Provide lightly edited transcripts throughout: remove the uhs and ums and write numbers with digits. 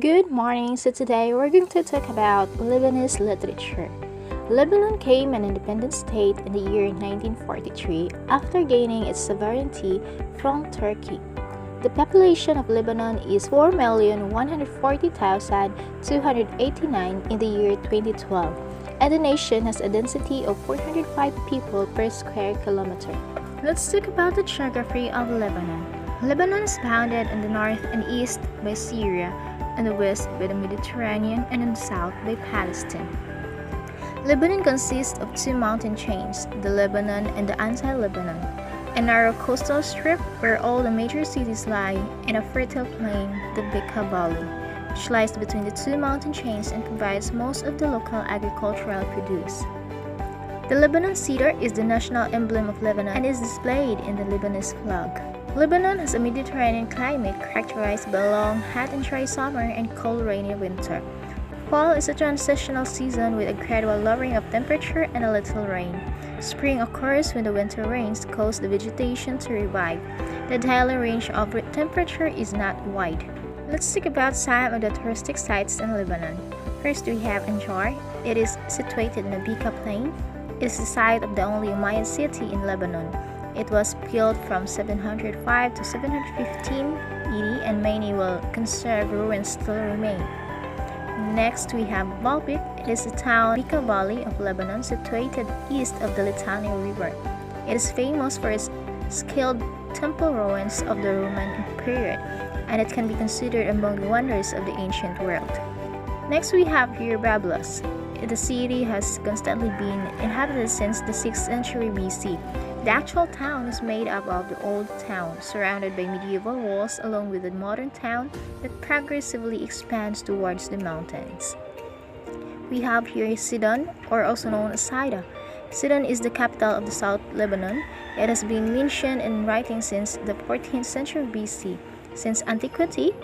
Good morning. So today we're going to talk about Lebanese literature. Lebanon became an independent state in the year 1943 after gaining its sovereignty from Turkey. The population of Lebanon is 4,140,289 in the year 2012, and the nation has a density of 405 people per square kilometer. Let's talk about the geography of Lebanon. Lebanon is bounded in the north and east by Syria, in the west by the Mediterranean, and in the south by Palestine. Lebanon consists of two mountain chains, the Lebanon and the Anti-Lebanon, a narrow coastal strip where all the major cities lie, and a fertile plain, the Bekaa Valley, which lies between the two mountain chains and provides most of the local agricultural produce. The Lebanon cedar is the national emblem of Lebanon and is displayed in the Lebanese flag. Lebanon has a Mediterranean climate characterized by long, hot and dry summer and cold, rainy winter. Fall is a transitional season with a gradual lowering of temperature and a little rain. Spring occurs when the winter rains cause the vegetation to revive. The daily range of temperature is not wide. Let's talk about some of the touristic sites in Lebanon. First, we have Anjar. It is situated in the Bekaa Plain. It is the site of the only Umayyad city in Lebanon. It was built from 705 to 715 AD, and many well-conserved ruins still remain. Next, we have Balbek. It is the town Bekaa Valley of Lebanon, situated east of the Litani River. It is famous for its skilled temple ruins of the Roman period, and it can be considered among the wonders of the ancient world. Next, we have here Babylus. The city has constantly been inhabited since the 6th century BC. The actual town is made up of the old town, surrounded by medieval walls, along with the modern town that progressively expands towards the mountains. We have here Sidon, or also known as Saida. Sidon is the capital of the South Lebanon. It has been mentioned in writing since the 14th century BC. Since antiquity,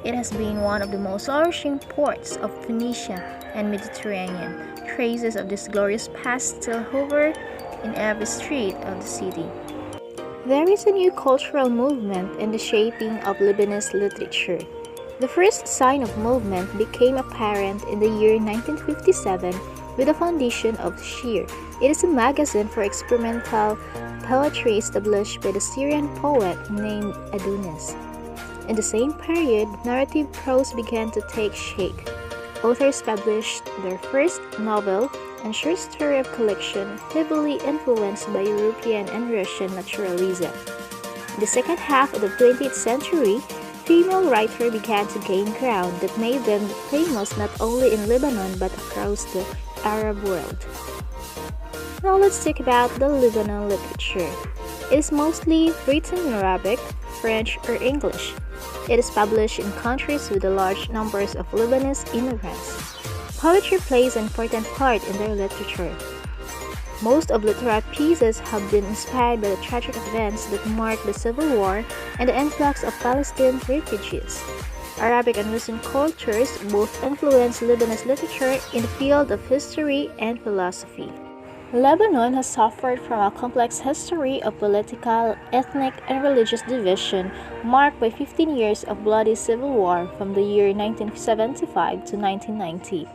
it has been one of the most flourishing ports of Phoenicia and Mediterranean. Traces of this glorious past still hover in every street of the city. There is a new cultural movement in the shaping of Lebanese literature. The first sign of movement became apparent in the year 1957 with the foundation of Shir. It is a magazine for experimental poetry established by the Syrian poet named Adonis. In the same period, narrative prose began to take shape. Authors published their first novel and short story of collection, heavily influenced by European and Russian naturalism. In the second half of the 20th century, female writers began to gain ground that made them famous not only in Lebanon but across the Arab world. Now let's talk about the Lebanon literature. It is mostly written in Arabic, French, or English. It is published in countries with a large numbers of Lebanese immigrants. Poetry plays an important part in their literature. Most of literary pieces have been inspired by the tragic events that marked the Civil War and the influx of Palestinian refugees. Arabic and Muslim cultures both influence Lebanese literature in the field of history and philosophy. Lebanon has suffered from a complex history of political, ethnic, and religious division marked by 15 years of bloody civil war from the year 1975 to 1990.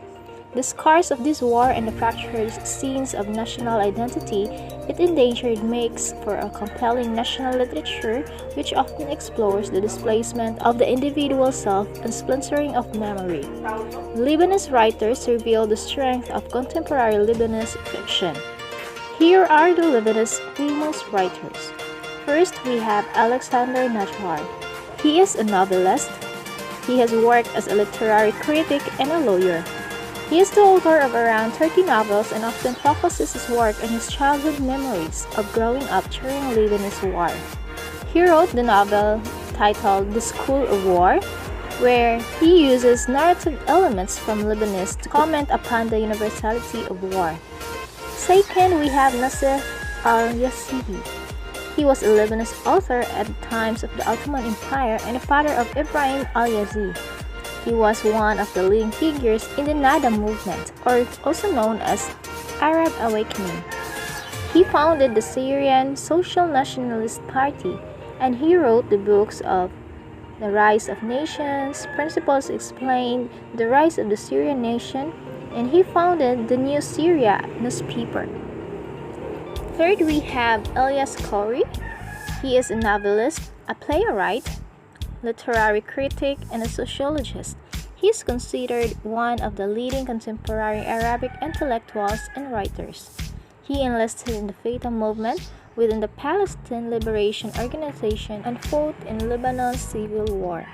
The scars of this war and the fractured scenes of national identity it endangered makes for a compelling national literature which often explores the displacement of the individual self and splintering of memory. Lebanese writers reveal the strength of contemporary Lebanese fiction. Here are the Lebanese famous writers. First, we have Alexander Najjar. He is a novelist. He has worked as a literary critic and a lawyer. He is the author of around 30 novels and often focuses his work on his childhood memories of growing up during Lebanese War. He wrote the novel titled The School of War, where he uses narrative elements from Lebanese to comment upon the universality of war. Second, we have Nasser al-Yassibi. He was a Lebanese author at the times of the Ottoman Empire and the father of Ibrahim al-Yazid. He was one of the leading figures in the Nahda movement, or also known as Arab Awakening. He founded the Syrian Social Nationalist Party, and he wrote the books of The Rise of Nations, Principles explained the rise of the Syrian nation, and he founded the New Syria newspaper. Third, we have Elias Khoury. He is a novelist, a playwright, literary critic, and a sociologist. He is considered one of the leading contemporary Arabic intellectuals and writers. He enlisted in the Fatah movement within the Palestine Liberation Organization and fought in Lebanon's civil war.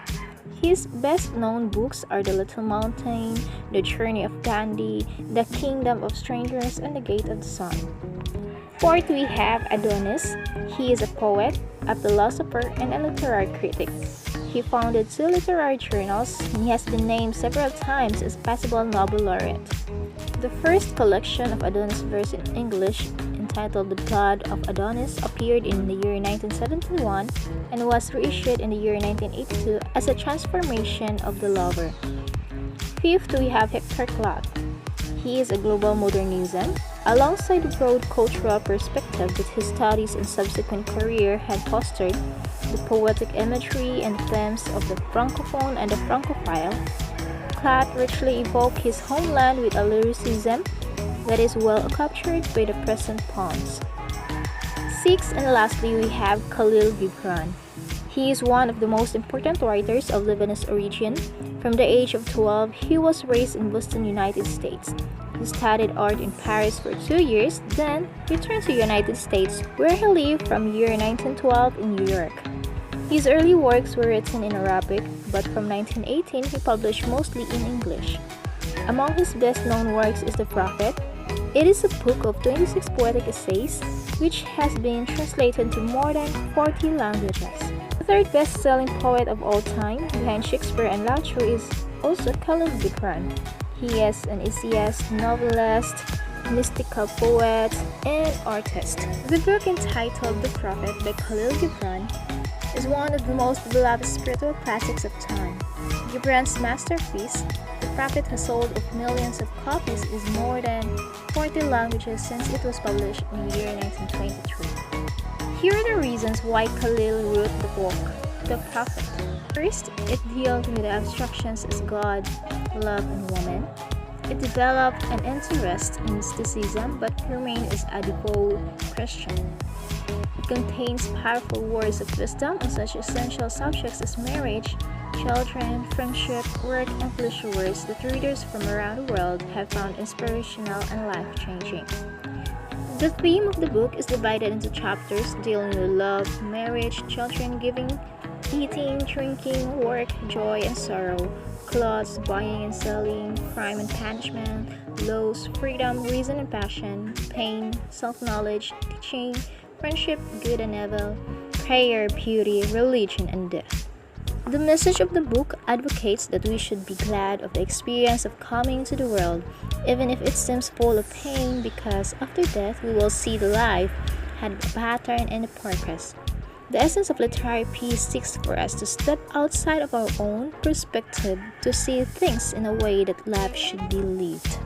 His best-known books are The Little Mountain, The Journey of Gandhi, The Kingdom of Strangers, and The Gate of the Sun. Fourth, we have Adonis. He is a poet, a philosopher, and a literary critic. He founded 2 literary journals, and he has been named several times as possible Nobel laureate. The first collection of Adonis verse in English, entitled The Blood of Adonis, appeared in the year 1971 and was reissued in the year 1982 as a transformation of the lover. Fifth, we have Hector Clark. He is a global modernism. Alongside the broad cultural perspective that his studies and subsequent career had fostered, the poetic imagery and themes of the Francophone and the Francophile, Clark richly evoked his homeland with a lyricism that is well captured by the present poems. Sixth and lastly, we have Khalil Gibran. He is one of the most important writers of Lebanese origin. From the age of 12, he was raised in Boston, United States. He studied art in Paris for 2 years, then returned to the United States, where he lived from year 1912 in New York. His early works were written in Arabic, but from 1918 he published mostly in English. Among his best-known works is The Prophet. It is a book of 26 poetic essays, which has been translated to more than 40 languages. The third best-selling poet of all time, behind Shakespeare and Literature, is also Khalil Gibran. He is an essayist, novelist, mystical poet, and artist. The book entitled The Prophet by Khalil Gibran is one of the most beloved spiritual classics of time. Gibran's masterpiece, The Prophet, has sold of millions of copies in more than 40 languages since it was published in the year 1923. Here are the reasons why Khalil wrote the book, The Prophet. First, it deals with the abstractions as God, love, and woman. It developed an interest in mysticism but remained as a devout Christian. It contains powerful words of wisdom on such essential subjects as marriage, children, friendship, work, and pleasure, words that readers from around the world have found inspirational and life-changing. The theme of the book is divided into chapters dealing with love, marriage, children, giving, eating, drinking, work, joy and sorrow, clothes, buying and selling, crime and punishment, laws, freedom, reason and passion, pain, self-knowledge, teaching, friendship, good and evil, prayer, beauty, religion, and death. The message of the book advocates that we should be glad of the experience of coming to the world, even if it seems full of pain, because after death we will see the life had a pattern and a purpose. The essence of literary peace seeks for us to step outside of our own perspective to see things in a way that life should be lived.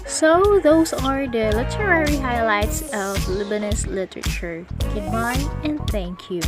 So, those are the literary highlights of Lebanese literature. Goodbye and thank you.